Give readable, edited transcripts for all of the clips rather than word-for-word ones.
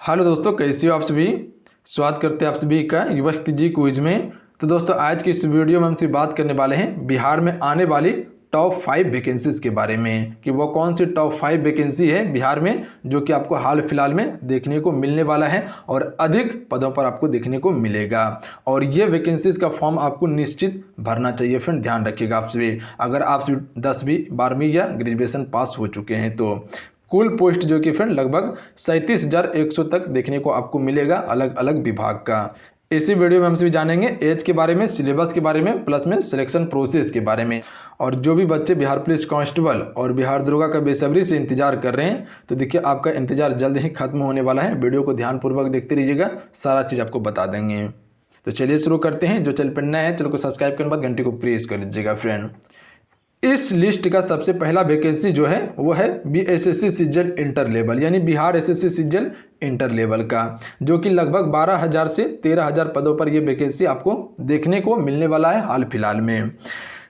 Hello दोस्तों, कैसे हो आप सभी। स्वागत करते हैं आप सभी का युवा शक्ति जी क्विज में। तो दोस्तों, आज की इस वीडियो में हमसे बात करने वाले हैं बिहार में आने वाली टॉप 5 वैकेंसीज के बारे में कि वो कौन सी टॉप 5 वैकेंसी है बिहार में जो कि आपको हाल फिलहाल में देखने को मिलने वाला है और अधिक पदों पर आपको देखने को मिलेगा। और ये वैकेंसीज का फॉर्म आपको निश्चित भरना चाहिए। फ्रेंड ध्यान रखिएगा आप सभी, अगर आप 10वीं 12वीं या ग्रेजुएशन पास हो चुके हैं तो कुल पोस्ट जो कि फ्रेंड लगभग 37,100 तक देखने को आपको मिलेगा अलग अलग विभाग का। इसी वीडियो में हम सभी जानेंगे एज के बारे में, सिलेबस के बारे में, प्लस में सिलेक्शन प्रोसेस के बारे में। और जो भी बच्चे बिहार पुलिस कांस्टेबल और बिहार दरोगा का बेसब्री से इंतजार कर रहे हैं तो देखिए आपका इंतजार जल्द ही खत्म होने वाला है। वीडियो को ध्यानपूर्वक देखते रहिएगा, सारा चीज़ आपको बता देंगे। तो चलिए शुरू करते हैं। जो चैनल पर नया है चैनल को सब्सक्राइब करने के बाद घंटी को प्रेस कर लीजिएगा। फ्रेंड, इस लिस्ट का सबसे पहला वैकेंसी जो है वो है बीएसएससी सीजीएल इंटर लेवल, यानी Bihar SSC CGL inter level का, जो कि लगभग 12,000 से 13,000 पदों पर ये वैकेंसी आपको देखने को मिलने वाला है हाल फिलहाल में।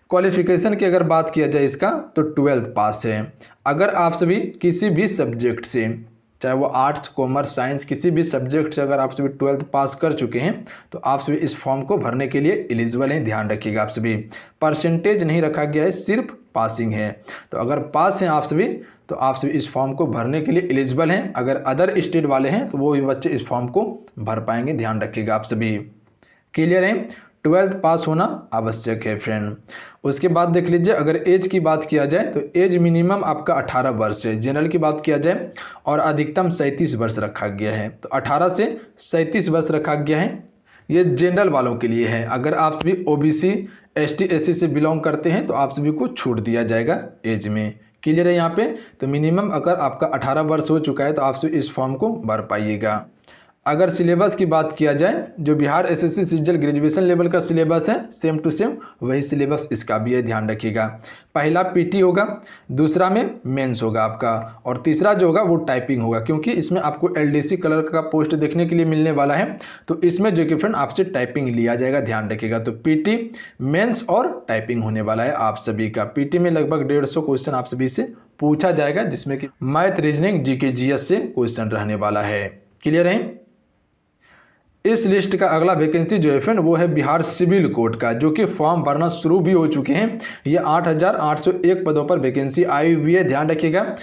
क्वालिफिकेशन की अगर बात किया जाए इसका तो 12th पास है। अगर आप सभी किसी भी सब्जेक्ट से, चाहे वो आर्ट्स, कॉमर्स, साइंस, किसी भी सब्जेक्ट से अगर आप सभी 12th पास कर चुके हैं तो आप सभी इस फॉर्म को भरने के लिए एलिजिबल हैं। ध्यान रखिएगा, आप सभी परसेंटेज नहीं रखा गया है, सिर्फ पासिंग है। तो अगर पास हैं आप सभी तो आप सभी इस फॉर्म को भरने के लिए एलिजिबल हैं। अगर अदर स्टेट वाले हैं तो वो भी बच्चे इस फॉर्म को भर पाएंगे। ध्यान रखिएगा आप सभी। क्लियर है, 12th पास होना आवश्यक है। फ्रेंड, उसके बाद देख लीजिए, अगर एज की बात किया जाए तो एज मिनिमम आपका 18 वर्ष है। जनरल की बात किया जाए और अधिकतम 37 वर्ष रखा गया है। तो 18 से 37 वर्ष रखा गया है, ये जनरल वालों के लिए है। अगर आप सभी ओबीसी, एसटी, एससी से बिलोंग करते हैं तो आप सभी को छूट दिया जाएगा एज में। क्लियर है यहाँ पे। तो मिनिमम अगर आपका 18 वर्ष हो चुका है तो आप सभी इस फॉर्म को भर पाइएगा। अगर सिलेबस की बात किया जाए, जो Bihar SSC CGL graduation level का सिलेबस है सेम टू सेम वही सिलेबस इसका भी है। ध्यान रखिएगा, पहला पीटी होगा, दूसरा में मेंस होगा आपका, और तीसरा जो होगा वो टाइपिंग होगा, क्योंकि इसमें आपको एलडीसी कलर का पोस्ट देखने के लिए मिलने वाला है। तो इसमें जो कि फ्रेंड आपसे टाइपिंग लिया जाएगा। ध्यान रखिएगा, तो पीटी, मेंस और टाइपिंग होने वाला है आप सभी का। पीटी में लगभग 150 क्वेश्चन आप सभी से पूछा जाएगा, जिसमें कि मैथ, रीजनिंग, जीके, जीएस से क्वेश्चन रहने वाला है। क्लियर है। इस लिस्ट का अगला वैकेंसी जो है फ्रेंड वो है बिहार सिविल कोर्ट का, जो कि फॉर्म भरना शुरू भी हो चुके हैं। ये 8,801 पदों पर वैकेंसी आई हुई है। ध्यान रखिएगा,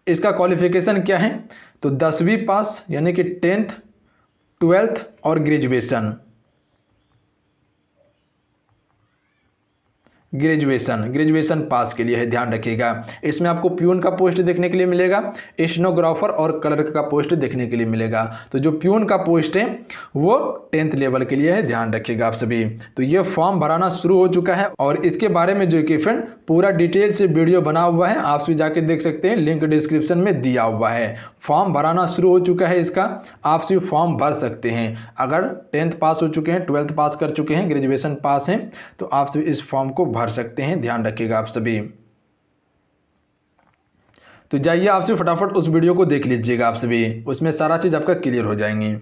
इसका क्वालिफिकेशन क्या है तो 10वीं पास, यानी कि 10th, 12th और ग्रेजुएशन पास के लिए है। ध्यान रखिएगा, इसमें आपको प्यून का पोस्ट देखने के लिए मिलेगा, स्टेनोग्राफर और क्लर्क का पोस्ट देखने के लिए मिलेगा। तो जो प्यून का पोस्ट है वो 10th लेवल के लिए है। ध्यान रखिएगा आप सभी। तो ये फॉर्म भराना शुरू हो चुका है और इसके बारे में जो कि फ्रेंड पूरा डिटेल से वीडियो बना हुआ है, आप सभी जाके देख सकते हैं, लिंक डिस्क्रिप्शन में दिया हुआ है। फॉर्म भराना शुरू हो चुका है इसका, आप सभी फॉर्म भर सकते हैं। अगर 10th पास हो चुके हैं, 12th पास कर चुके हैं, ग्रेजुएशन पास हैं तो आप सभी इस फॉर्म को भर सकते हैं। ध्यान रखिएगा आप सभी। तो जाइए आप सभी फटाफट उस वीडियो को देख लीजिएगा आप सभी, उसमें सारा चीज आपका क्लियर हो जाएंगी।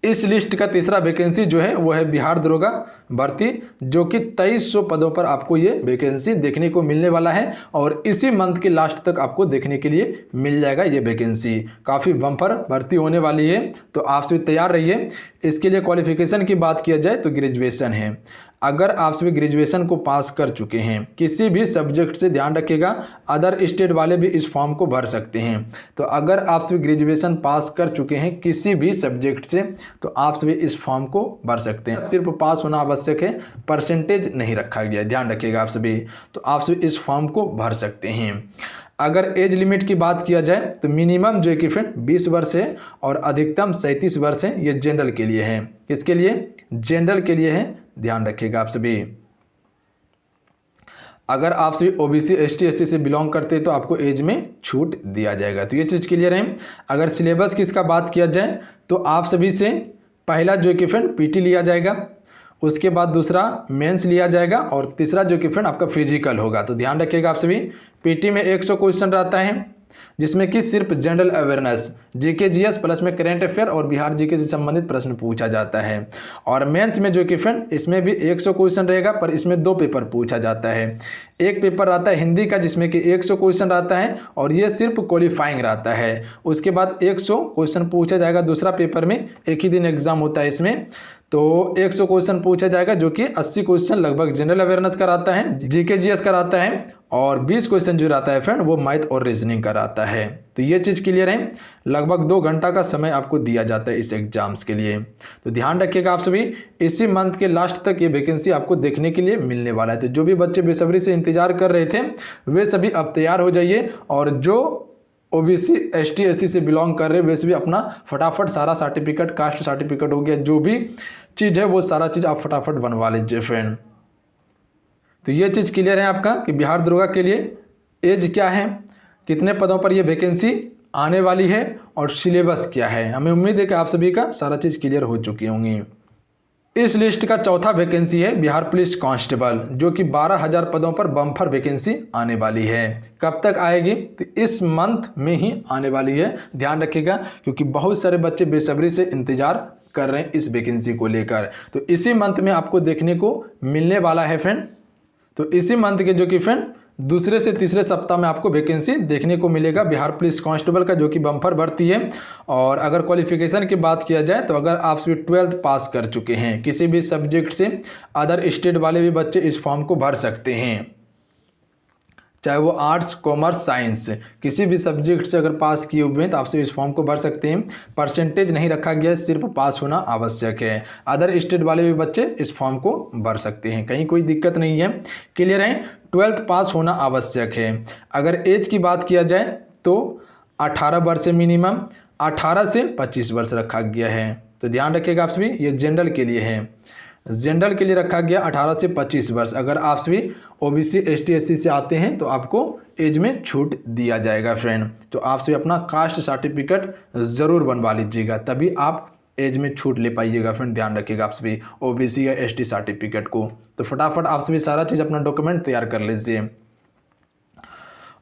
इस लिस्ट का तीसरा वैकेंसी जो है वो है बिहार दरोगा भर्ती, जो कि 2300 पदों पर आपको ये वैकेंसी देखने को मिलने वाला है और इसी मंथ के लास्ट तक आपको देखने के लिए मिल जाएगा। ये वैकेंसी काफ़ी बम्पर भर्ती होने वाली है, तो आप सभी तैयार रहिए। इसके लिए क्वालिफिकेशन की बात किया जाए तो ग्रेजुएशन है। अगर आप सभी ग्रेजुएशन को पास कर चुके हैं किसी भी सब्जेक्ट से, ध्यान रखिएगा अदर स्टेट वाले भी इस फॉर्म को भर सकते हैं। तो अगर आप सभी ग्रेजुएशन पास कर चुके हैं किसी भी सब्जेक्ट से तो आप सभी इस फॉर्म को भर सकते हैं। सिर्फ पास होना आवश्यक है, परसेंटेज नहीं रखा गया। ध्यान रखिएगा आप सभी। तो आप सभी इस फॉर्म को भर सकते हैं। अगर एज लिमिट की बात किया जाए तो मिनिमम जो कि फ्रेंड 20 वर्ष है और अधिकतम 37 वर्ष है। ये जनरल के लिए है। किसके लिए? जनरल के लिए है। ध्यान रखिएगा आप सभी। अगर आप सभी ओबीसी, एसटी, एससी से बिलोंग करते हैं तो आपको एज में छूट दिया जाएगा। तो ये चीज़ क्लियर है। अगर सिलेबस की इसका बात किया जाए तो आप सभी से पहला जो कि फ्रेंड पीटी लिया जाएगा, उसके बाद दूसरा मेंस लिया जाएगा और तीसरा जो कि फ्रेंड आपका फिजिकल होगा। तो ध्यान रखिएगा आप सभी। पीटी में 100 क्वेश्चन रहता है, जिसमें कि सिर्फ general awareness, GK GS plus में करेंट अफेयर और बिहार जीके से संबंधित प्रश्न पूछा जाता है। और मेंस में जो कि फ्रेंड इसमें भी 100 क्वेश्चन रहेगा, पर इसमें 2 पेपर पूछा जाता है। एक पेपर आता है हिंदी का जिसमें कि 100 क्वेश्चन रहता है और ये सिर्फ क्वालिफाइंग रहता है। उसके बाद 100 क्वेश्चन पूछा जाएगा दूसरा पेपर में, एक ही दिन एग्जाम होता है इसमें, तो 100 क्वेश्चन पूछा जाएगा जो कि 80 क्वेश्चन लगभग जनरल अवेयरनेस का रहता है, जीके जीएस का रहता है, और 20 क्वेश्चन जो रहता है फ्रेंड वो मैथ और रीजनिंग का रहता है। तो ये चीज़ क्लियर है। लगभग 2 घंटा का समय आपको दिया जाता है इस एग्जाम्स के लिए। तो ध्यान रखिएगा आप सभी, इसी मंथ के लास्ट तक ये वैकेंसी आपको देखने के लिए मिलने वाला है। तो जो भी बच्चे बेसब्री से इंतजार कर रहे थे वे सभी अब तैयार हो जाइए, और जो ओबीसी एसटी एससी से बिलोंग कर रहे वैसे भी अपना फटाफट सारा सर्टिफिकेट, कास्ट सर्टिफिकेट हो गया, जो भी चीज़ है वो सारा चीज़ आप फटाफट बनवा लीजिए फ्रेंड। तो ये चीज़ क्लियर है आपका कि बिहार दरोगा के लिए एज क्या है, कितने पदों पर ये वैकेंसी आने वाली है और सिलेबस क्या है। हमें उम्मीद है कि आप सभी का सारा चीज़ क्लियर हो चुकी होंगी। इस लिस्ट का चौथा वैकेंसी है बिहार पुलिस कांस्टेबल, जो कि 12,000 पदों पर बम्पर वैकेंसी आने वाली है। कब तक आएगी? तो इस मंथ में ही आने वाली है, ध्यान रखिएगा, क्योंकि बहुत सारे बच्चे बेसब्री से इंतजार कर रहे हैं इस वैकेंसी को लेकर। तो इसी मंथ में आपको देखने को मिलने वाला है फ्रेंड। तो इसी मंथ के जो कि फ्रेंड दूसरे से तीसरे सप्ताह में आपको वैकेंसी देखने को मिलेगा बिहार पुलिस कांस्टेबल का, जो कि बम्पर भर्ती है। और अगर क्वालिफिकेशन की बात किया जाए तो अगर आप सभी 12th पास कर चुके हैं किसी भी सब्जेक्ट से, अदर स्टेट वाले भी बच्चे इस फॉर्म को भर सकते हैं, चाहे वो आर्ट्स कॉमर्स साइंस किसी भी सब्जेक्ट से अगर पास किए हुए हैं तो आपसे इस फॉर्म को भर सकते हैं। परसेंटेज नहीं रखा गया है, सिर्फ पास होना आवश्यक है। अदर स्टेट वाले भी बच्चे इस फॉर्म को भर सकते हैं, कहीं कोई दिक्कत नहीं है। क्लियर है? 12th पास होना आवश्यक है। अगर एज की बात किया जाए तो 18 वर्ष से मिनिमम 18 से 25 वर्ष रखा गया है। तो ध्यान रखिएगा आप सभी, ये जनरल के लिए है, जनरल के लिए रखा गया 18 से 25 वर्ष। अगर आप सभी ओबीसी एसटी एससी से आते हैं तो आपको एज में छूट दिया जाएगा फ्रेंड। तो आप सभी अपना कास्ट सर्टिफिकेट ज़रूर बनवा लीजिएगा, तभी आप एज में छूट ले पाइएगा फ्रेंड। ध्यान रखिएगा आप सभी ओबीसी या एसटी सर्टिफिकेट को। तो फटाफट आप सभी सारा चीज़ अपना डॉक्यूमेंट तैयार कर लीजिए।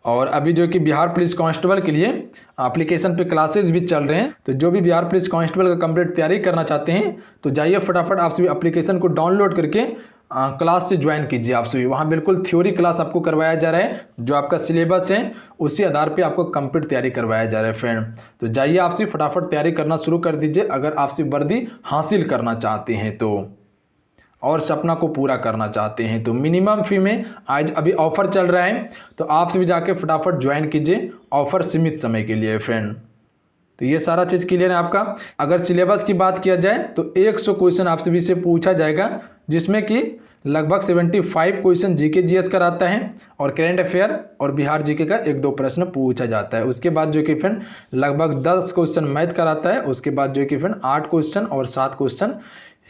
और अभी जो कि बिहार पुलिस कांस्टेबल के लिए एप्लीकेशन पे क्लासेस भी चल रहे हैं, तो जो भी बिहार पुलिस कांस्टेबल का कंप्लीट तैयारी करना चाहते हैं तो जाइए फटाफट आप सभी एप्लीकेशन को डाउनलोड करके क्लास से ज्वाइन कीजिए। आप सभी वहाँ बिल्कुल थ्योरी क्लास आपको करवाया जा रहा है, जो आपका सिलेबस है उसी आधार पे आपको कंप्लीट तैयारी करवाया जा रहा है फ्रेंड। तो जाइए आप सभी फटाफट तैयारी करना शुरू कर दीजिए, अगर आप सभी वर्दी हासिल करना चाहते हैं तो, और सपना को पूरा करना चाहते हैं तो। मिनिमम फी में आज अभी ऑफर चल रहा है, तो आप सभी जाके फटाफट ज्वाइन कीजिए, ऑफर सीमित समय के लिए फ्रेंड। तो ये सारा चीज़ क्लियर है आपका। अगर सिलेबस की बात किया जाए तो 100 क्वेश्चन आप सभी से पूछा जाएगा, जिसमें कि लगभग 75 क्वेश्चन जीके जीएस का रहता है और करेंट अफेयर और बिहार जीके का 1-2 प्रश्न पूछा जाता है। उसके बाद जो कि फ्रेंड लगभग 10 क्वेश्चन मैथ का रहता है। उसके बाद जो कि फ्रेंड 8 क्वेश्चन और 7 क्वेश्चन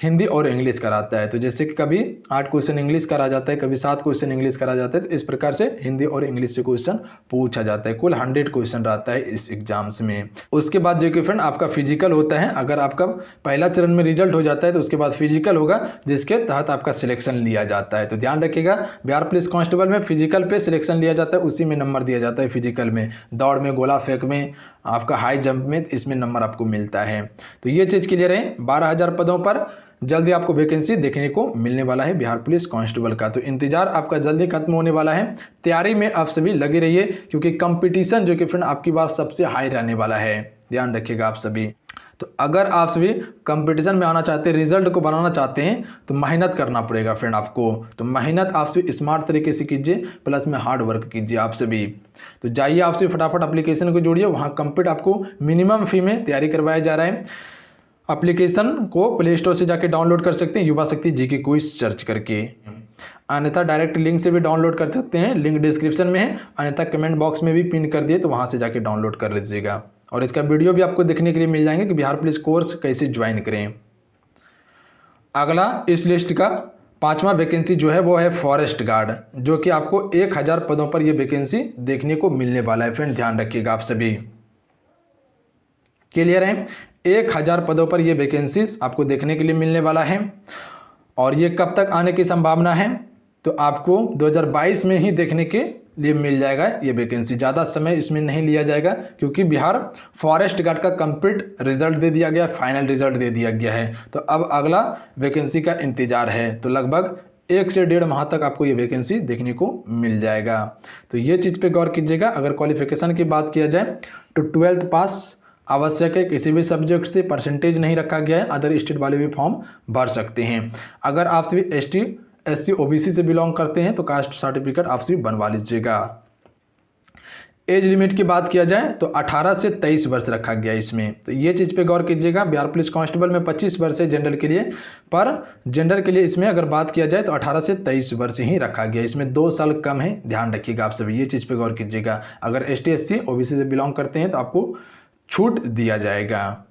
हिंदी और इंग्लिश का रहता है। तो जैसे कि कभी 8 क्वेश्चन इंग्लिश का रह जाता है, कभी 7 क्वेश्चन इंग्लिश का रह जाता है, तो इस प्रकार से हिंदी और इंग्लिश से क्वेश्चन पूछा जाता है। कुल 100 क्वेश्चन रहता है इस एग्जाम्स में। उसके बाद जो कि फ्रेंड आपका फिजिकल होता है। अगर आपका पहला चरण में रिजल्ट हो जाता है तो उसके बाद फिजिकल होगा, जिसके तहत आपका सिलेक्शन लिया जाता है। तो ध्यान रखिएगा, बिहार पुलिस कांस्टेबल में फिजिकल पे सिलेक्शन लिया जाता है, उसी में नंबर दिया जाता है। फिजिकल में, दौड़ में, गोला फेंक में, आपका हाई जंप में, इसमें नंबर आपको मिलता है। तो ये चीज़ क्लियर है। 12,000 पदों पर जल्दी आपको वैकेंसी देखने को मिलने वाला है बिहार पुलिस कांस्टेबल का। तो इंतजार आपका जल्दी खत्म होने वाला है। तैयारी में आप सभी लगे रहिए, क्योंकि कंपटीशन जो कि फ्रेंड आपकी बार सबसे हाई रहने वाला है। ध्यान रखिएगा आप सभी। तो अगर आप सभी कंपटीशन में आना चाहते हैं, रिजल्ट को बनाना चाहते हैं, तो मेहनत करना पड़ेगा फ्रेंड आपको। तो मेहनत आप सभी स्मार्ट तरीके से कीजिए, प्लस में हार्ड वर्क कीजिए आप सभी। तो जाइए आप सभी फटाफट एप्लीकेशन को जोड़िए, वहाँ कंप्लीट आपको मिनिमम फी में तैयारी करवाया जा रहा है। एप्लीकेशन को प्ले स्टोर से जाके डाउनलोड कर सकते हैं, युवा शक्ति जीके क्विज सर्च करके। अन्यथा डायरेक्ट लिंक से भी डाउनलोड कर सकते हैं, लिंक डिस्क्रिप्शन में है, अन्यथा कमेंट बॉक्स में भी पिन कर दिए, तो वहाँ से जाके डाउनलोड कर लीजिएगा। और इसका वीडियो भी आपको देखने के लिए मिल जाएंगे कि बिहार पुलिस कोर्स कैसे ज्वाइन करें। अगला इस लिस्ट का 5वां वैकेंसी जो है वो है फॉरेस्ट गार्ड, जो कि आपको 1000 पदों पर यह वैकेंसी देखने को मिलने वाला है फ्रेंड। ध्यान रखिएगा आप सभी। क्लियर है? 1000 पदों पर यह वैकेंसीज आपको देखने के लिए मिलने वाला है। और ये कब तक आने की संभावना है? तो आपको 2022 में ही देखने के लिए मिल जाएगा ये वैकेंसी। ज़्यादा समय इसमें नहीं लिया जाएगा क्योंकि बिहार फॉरेस्ट गार्ड का कंप्लीट रिजल्ट दे दिया गया, फाइनल रिजल्ट दे दिया गया है। तो अब अगला वैकेंसी का इंतजार है। तो लगभग 1 से 1.5 माह तक आपको ये वैकेंसी देखने को मिल जाएगा। तो ये चीज़ पे गौर कीजिएगा। अगर क्वालिफिकेशन की बात किया जाए तो 12th पास आवश्यक है, किसी भी सब्जेक्ट से परसेंटेज नहीं रखा गया है। अदर स्टेट वाले भी फॉर्म भर सकते हैं। अगर आप सभी ST SC OBC से बिलोंग करते हैं तो कास्ट सर्टिफिकेट आप सभी बनवा लीजिएगा। एज लिमिट की बात किया जाए तो 18 से 23 वर्ष रखा गया है इसमें। तो ये चीज़ पे गौर कीजिएगा। बिहार पुलिस कांस्टेबल में 25 वर्ष है जनरल के लिए, पर जेंडर के लिए इसमें अगर बात किया जाए तो 18 से 23 वर्ष ही रखा गया है। इसमें 2 साल कम है, ध्यान रखिएगा आप सभी, ये चीज़ पे गौर कीजिएगा। अगर ST SC OBC से बिलोंग करते हैं तो आपको छूट दिया जाएगा।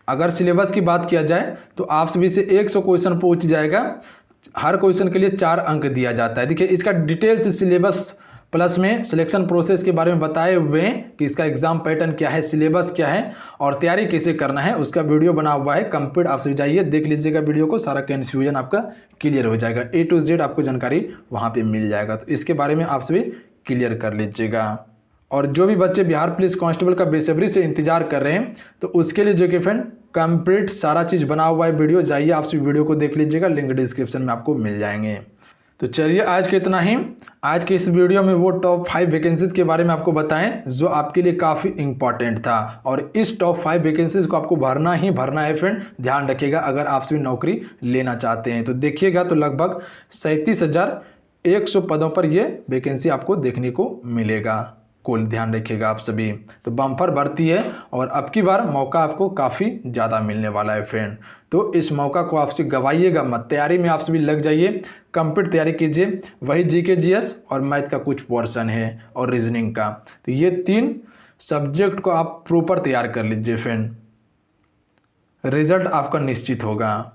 अगर सिलेबस की बात किया जाए तो आप सभी से 100 क्वेश्चन पूछ जाएगा। हर क्वेश्चन के लिए 4 अंक दिया जाता है। देखिए इसका डिटेल्स सिलेबस प्लस में सिलेक्शन प्रोसेस के बारे में बताए हुए हैं कि इसका एग्जाम पैटर्न क्या है, सिलेबस क्या है और तैयारी कैसे करना है, उसका वीडियो बना हुआ है कंप्लीट। आप सभी जाइए देख लीजिएगा वीडियो को, सारा कन्फ्यूजन आपका क्लियर हो जाएगा। A to Z आपको जानकारी वहाँ पे मिल जाएगा। तो इसके बारे में आप सभी क्लियर कर लीजिएगा। और जो भी बच्चे बिहार पुलिस कांस्टेबल का बेसब्री से इंतजार कर रहे हैं तो उसके लिए जो कि फ्रेंड कंप्लीट सारा चीज़ बना हुआ है वीडियो, जाइए आप सभी वीडियो को देख लीजिएगा, लिंक डिस्क्रिप्शन में आपको मिल जाएंगे। तो चलिए आज के इतना ही। आज के इस वीडियो में वो टॉप 5 वैकेंसीज के बारे में आपको बताएं जो आपके लिए काफ़ी इंपॉर्टेंट था। और इस टॉप 5 वैकेंसीज को आपको भरना ही भरना है फ्रेंड, ध्यान रखिएगा अगर आप सभी नौकरी लेना चाहते हैं। तो देखिएगा तो लगभग 37,100 पदों पर ये वैकेंसी आपको देखने को मिलेगा कुल, ध्यान रखिएगा आप सभी। तो बम्पर भर्ती है और अब की बार मौका आपको काफ़ी ज़्यादा मिलने वाला है फ्रेंड। तो इस मौका को आपसे गवाइएगा मत, तैयारी में आप सभी लग जाइए, कंप्लीट तैयारी कीजिए। वही GK GS और मैथ का कुछ पोर्शन है और रीजनिंग का, तो ये 3 सब्जेक्ट को आप प्रॉपर तैयार कर लीजिए फ्रेंड, रिजल्ट आपका निश्चित होगा।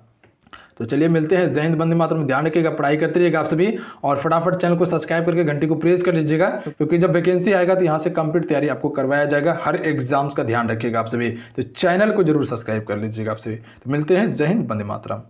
तो चलिए मिलते हैं। जय हिंद, वंदे मातरम। ध्यान रखिएगा, पढ़ाई करते रहिएगा आप सभी और फटाफट चैनल को सब्सक्राइब करके घंटी को प्रेस कर लीजिएगा क्योंकि जब वैकेंसी आएगा तो यहाँ से कंप्लीट तैयारी आपको करवाया जाएगा। हर एग्जाम्स का ध्यान रखिएगा आप सभी। तो चैनल को जरूर सब्सक्राइब कर लीजिएगा आप सभी। तो मिलते हैं। जय हिंद, वंदे मातरम।